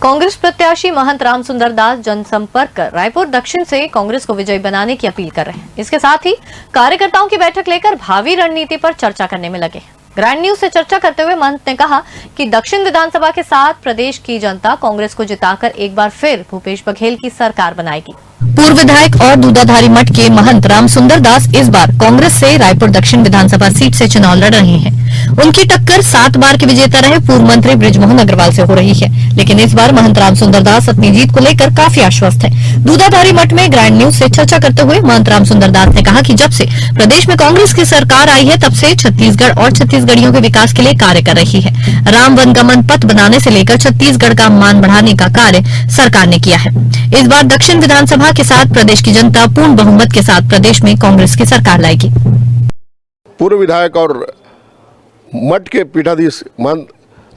कांग्रेस प्रत्याशी महंत रामसुंदर दास जनसंपर्क कर रायपुर दक्षिण से कांग्रेस को विजयी बनाने की अपील कर रहे हैं। इसके साथ ही कार्यकर्ताओं की बैठक लेकर भावी रणनीति पर चर्चा करने में लगे। ग्रैंड न्यूज से चर्चा करते हुए महंत ने कहा कि दक्षिण विधानसभा के साथ प्रदेश की जनता कांग्रेस को जिताकर एक बार फिर भूपेश बघेल की सरकार बनाएगी। पूर्व विधायक और दूधाधारी मठ के महंत रामसुंदर दास इस बार कांग्रेस से रायपुर दक्षिण विधानसभा सीट से चुनाव लड़ रहे हैं। उनकी टक्कर 7 बार के विजेता रहे पूर्व मंत्री बृजमोहन अग्रवाल से हो रही है, लेकिन इस बार महंत रामसुंदर दास अपनी जीत को लेकर काफी आश्वस्त है। दूधाधारी मठ में ग्रैंड न्यूज से चर्चा करते हुए महंत रामसुंदर दास ने कहा कि जब से प्रदेश में कांग्रेस की सरकार आई है, तब से छत्तीसगढ़ और छत्तीसगढ़ियों के विकास के लिए कार्य कर रही है। राम वनगमन पथ बनाने से लेकर छत्तीसगढ़ का मान बढ़ाने का कार्य सरकार ने किया है। इस बार दक्षिण विधानसभा के साथ प्रदेश की जनता पूर्ण बहुमत के साथ प्रदेश में कांग्रेस की सरकार लाएगी। पूर्व विधायक और मठ के पीठाधीश महंत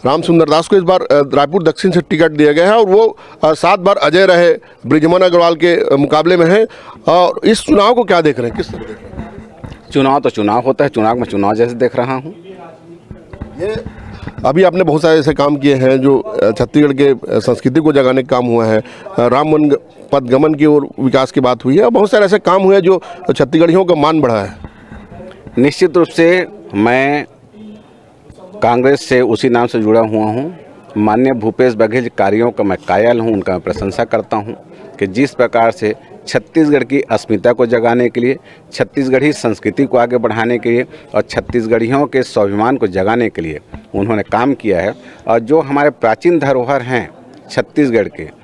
रामसुंदर दास को इस बार रायपुर दक्षिण से टिकट दिया गया है और वो 7 बार अजय रहे बृजमोहन अग्रवाल के मुकाबले में हैं। और इस चुनाव को क्या देख रहे हैं, किस तरह देख रहे हैं? चुनाव तो चुनाव होता है, चुनाव में चुनाव जैसे देख रहा हूँ। ये अभी आपने बहुत सारे ऐसे काम किए हैं जो छत्तीसगढ़ के संस्कृति को जगाने का काम हुआ है। राम वन पथ गमन की ओर विकास की बात हुई है और बहुत सारे ऐसे काम हुए हैं जो छत्तीसगढ़ियों का मान बढ़ा है। निश्चित रूप से मैं कांग्रेस से उसी नाम से जुड़ा हुआ हूँ। माननीय भूपेश बघेल कार्यों का मैं कायल हूँ, उनका मैं प्रशंसा करता हूँ कि जिस प्रकार से छत्तीसगढ़ की अस्मिता को जगाने के लिए, छत्तीसगढ़ी संस्कृति को आगे बढ़ाने के लिए और छत्तीसगढ़ियों के स्वाभिमान को जगाने के लिए उन्होंने काम किया है। और जो हमारे प्राचीन धरोहर हैं छत्तीसगढ़ के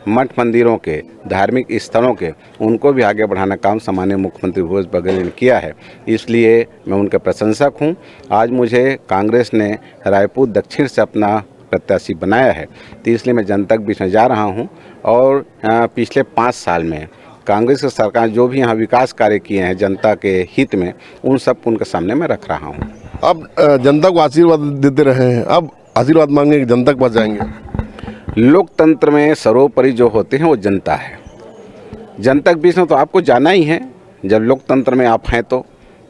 मठ मंदिरों के, धार्मिक स्थलों के, उनको भी आगे बढ़ाना काम सामान्य मुख्यमंत्री भूपेश बघेल ने किया है। इसलिए मैं उनका प्रशंसक हूं। आज मुझे कांग्रेस ने रायपुर दक्षिण से अपना प्रत्याशी बनाया है, तो इसलिए मैं जनता के बीच में जा रहा हूं। और पिछले 5 साल में कांग्रेस की सरकार जो भी यहाँ विकास कार्य किए हैं जनता के हित में, उन सबको उनके सामने मैं रख रहा हूँ। अब जनता को आशीर्वाद देते रहे हैं, अब आशीर्वाद मांगने की जनता के पास जाएंगे। लोकतंत्र में सर्वोपरि जो होते हैं वो जनता है। जनता के बीच में तो आपको जाना ही है जब लोकतंत्र में आप हैं तो,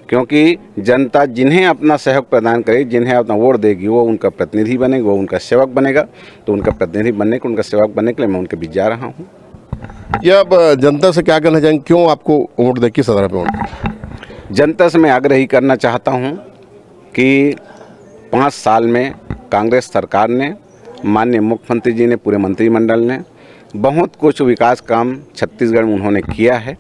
क्योंकि जनता जिन्हें अपना सहयोग प्रदान करे, जिन्हें अपना वोट देगी, वो उनका प्रतिनिधि बनेगा, वो उनका सेवक बनेगा। तो उनका प्रतिनिधि बनने के, उनका सेवक बनने के लिए मैं उनके बीच जा रहा हूँ। ये अब जनता से क्या कहना चाहेंगे, क्यों आपको वोट दे, किस आधार पर वोट? जनता से मैं आग्रह ही करना चाहता हूँ कि 5 साल में कांग्रेस सरकार ने, माननीय मुख्यमंत्री जी ने, पूरे मंत्रिमंडल ने बहुत कुछ विकास काम छत्तीसगढ़ में उन्होंने किया है।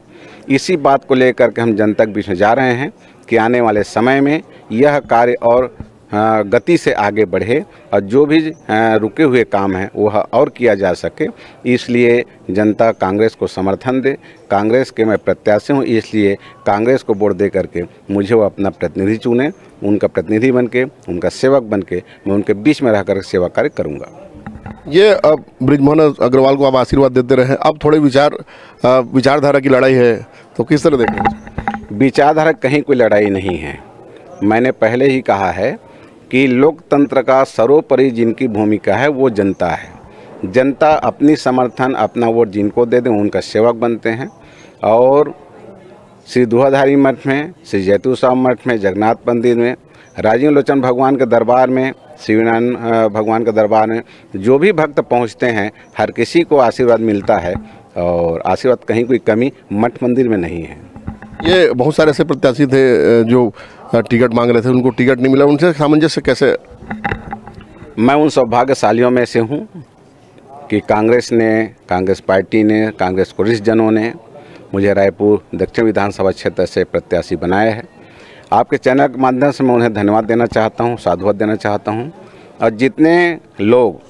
इसी बात को लेकर के हम जनता के बीच में जा रहे हैं कि आने वाले समय में यह कार्य और गति से आगे बढ़े और जो भी रुके हुए काम हैं वह और किया जा सके। इसलिए जनता कांग्रेस को समर्थन दे। कांग्रेस के मैं प्रत्याशी हूँ, इसलिए कांग्रेस को वोट दे करके मुझे वो अपना प्रतिनिधि चुने। उनका प्रतिनिधि बन के, उनका सेवक बन के मैं उनके बीच में रह कर सेवा कार्य करूँगा। ये अब बृजमोहन अग्रवाल को आप आशीर्वाद देते रहे, अब थोड़े विचारधारा की लड़ाई है, तो किस तरह देख रहे हैं? विचारधारा कहीं कोई लड़ाई नहीं है। मैंने पहले ही कहा है कि लोकतंत्र का सर्वोपरि जिनकी भूमिका है वो जनता है। जनता अपनी समर्थन, अपना वोट जिनको दे दें उनका सेवक बनते हैं। और श्री दूधाधारी मठ में, श्री जैतू साहब मठ में, जगन्नाथ मंदिर में, राजीव लोचन भगवान के दरबार में, शिवनारायण भगवान के दरबार में जो भी भक्त पहुंचते हैं, हर किसी को आशीर्वाद मिलता है। और आशीर्वाद कहीं कोई कमी मठ मंदिर में नहीं है। ये बहुत सारे ऐसे प्रत्याशी थे जो टिकट मांग रहे थे, उनको टिकट नहीं मिला, उनसे सामंजस्य कैसे? मैं उन सौभाग्यशालियों में से हूँ कि कांग्रेस पार्टी ने, कांग्रेस के वरिष्ठ जनों ने मुझे रायपुर दक्षिण विधानसभा क्षेत्र से प्रत्याशी बनाया है। आपके चैनल के माध्यम से मैं उन्हें धन्यवाद देना चाहता हूँ, साधुवाद देना चाहता हूँ। और जितने लोग,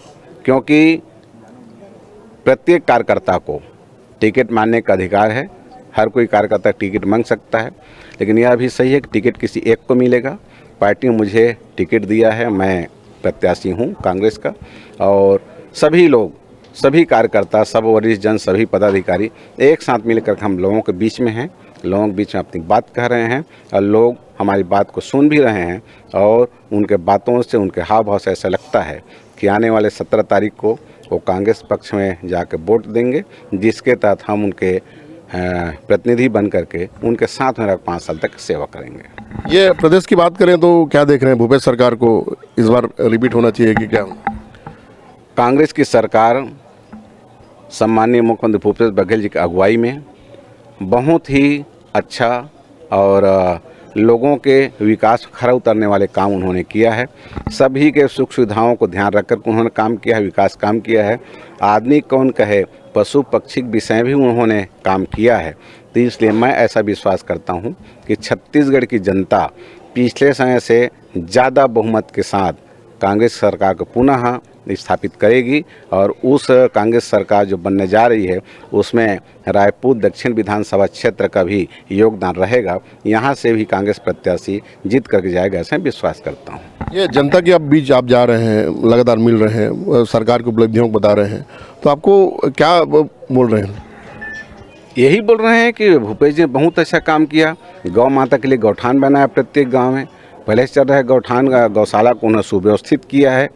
क्योंकि प्रत्येक कार्यकर्ता को टिकट मांगने का अधिकार है, हर कोई कार्यकर्ता टिकट मांग सकता है, लेकिन यह भी सही है कि टिकट किसी एक को मिलेगा। पार्टी ने मुझे टिकट दिया है, मैं प्रत्याशी हूँ कांग्रेस का। और सभी लोग, सभी कार्यकर्ता, सब वरिष्ठ जन, सभी पदाधिकारी एक साथ मिलकर हम लोगों के बीच में हैं, लोगों के बीच में अपनी बात कह रहे हैं और लोग हमारी बात को सुन भी रहे हैं। और उनके बातों से, उनके हाव भाव से ऐसा लगता है कि आने वाले 17 तारीख को वो कांग्रेस पक्ष में जाकर वोट देंगे, जिसके तहत हम उनके प्रतिनिधि बन करके उनके साथ में 5 साल तक सेवा करेंगे। ये प्रदेश की बात करें तो क्या देख रहे हैं, भूपेश सरकार को इस बार रिपीट होना चाहिए कि क्या? कांग्रेस की सरकार सम्माननीय मुख्यमंत्री भूपेश बघेल जी की अगुवाई में बहुत ही अच्छा और लोगों के विकास पर खरा उतरने वाले काम उन्होंने किया है। सभी के सुख सुविधाओं को ध्यान रखकर उन्होंने काम किया है, विकास काम किया है। आदमी कौन कहे, पशु पक्षी के विषय भी उन्होंने काम किया है। तो इसलिए मैं ऐसा विश्वास करता हूं कि छत्तीसगढ़ की जनता पिछले समय से ज़्यादा बहुमत के साथ कांग्रेस सरकार को पुनः स्थापित करेगी और उस कांग्रेस सरकार जो बनने जा रही है उसमें रायपुर दक्षिण विधानसभा क्षेत्र का भी योगदान रहेगा। यहाँ से भी कांग्रेस प्रत्याशी जीत करके जाएगा, ऐसा विश्वास करता हूँ। ये जनता के अब बीच आप जा रहे हैं, लगातार मिल रहे हैं, सरकार की उपलब्धियों को बता रहे हैं, तो आपको क्या बोल रहे हैं? यही बोल रहे हैं कि भूपेश जी ने बहुत अच्छा काम किया। गौ माता के लिए गौठान बनाया प्रत्येक गाँव में, पहले से चल रहा है गौठान, गौशाला को उन्हें सुव्यवस्थित किया है।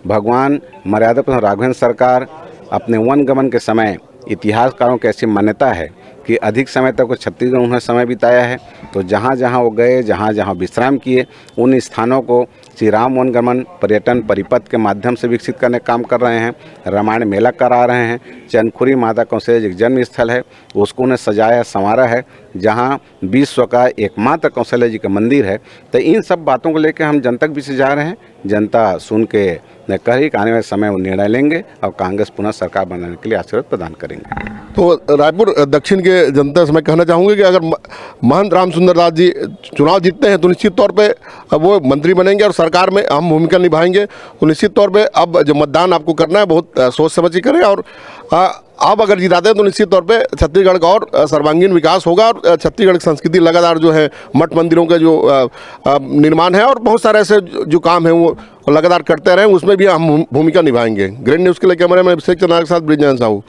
भगवान मर्यादा पर राघवेंद्र सरकार अपने वन गमन के समय इतिहासकारों की ऐसी मान्यता है कि अधिक समय तक वो छत्तीसगढ़ उन्होंने समय बिताया है। तो जहाँ जहाँ वो गए, जहाँ जहाँ विश्राम किए, उन स्थानों को श्री राम वनगमन पर्यटन परिपथ के माध्यम से विकसित करने का काम कर रहे हैं। रामायण मेला करा रहे हैं। चंदखुरी माता कौशल्या एक जन्म स्थल है, उसको उन्हें सजाया संवारा है, जहाँ विश्व का एकमात्र कौशल्या जी का मंदिर है। तो इन सब बातों को लेकर हम जनता के बीच जा रहे हैं। जनता सुन के न कही कि आने वाले समय वो निर्णय लेंगे और कांग्रेस पुनः सरकार बनाने के लिए आशीर्वाद प्रदान करेंगे। तो रायपुर दक्षिण के जनता से मैं कहना चाहूँगा कि अगर महंत रामसुंदर दास जी चुनाव जीतते हैं तो निश्चित तौर पे वो मंत्री बनेंगे और सरकार में अहम भूमिका निभाएंगे। तो निश्चित तौर पे अब जो मतदान आपको करना है बहुत सोच समझ के करें और आप अगर जिताते हैं तो निश्चित तौर पे छत्तीसगढ़ का और सर्वांगीण विकास होगा और छत्तीसगढ़ की संस्कृति लगातार जो है मठ मंदिरों का जो निर्माण है और बहुत सारे ऐसे जो काम है वो लगातार करते रहें, उसमें भी हम भूमिका निभाएंगे। ग्रैंड न्यूज़ के लिए कैमरे में अभिषेक चंद्रा के साथ ब्रिजनयन साहू।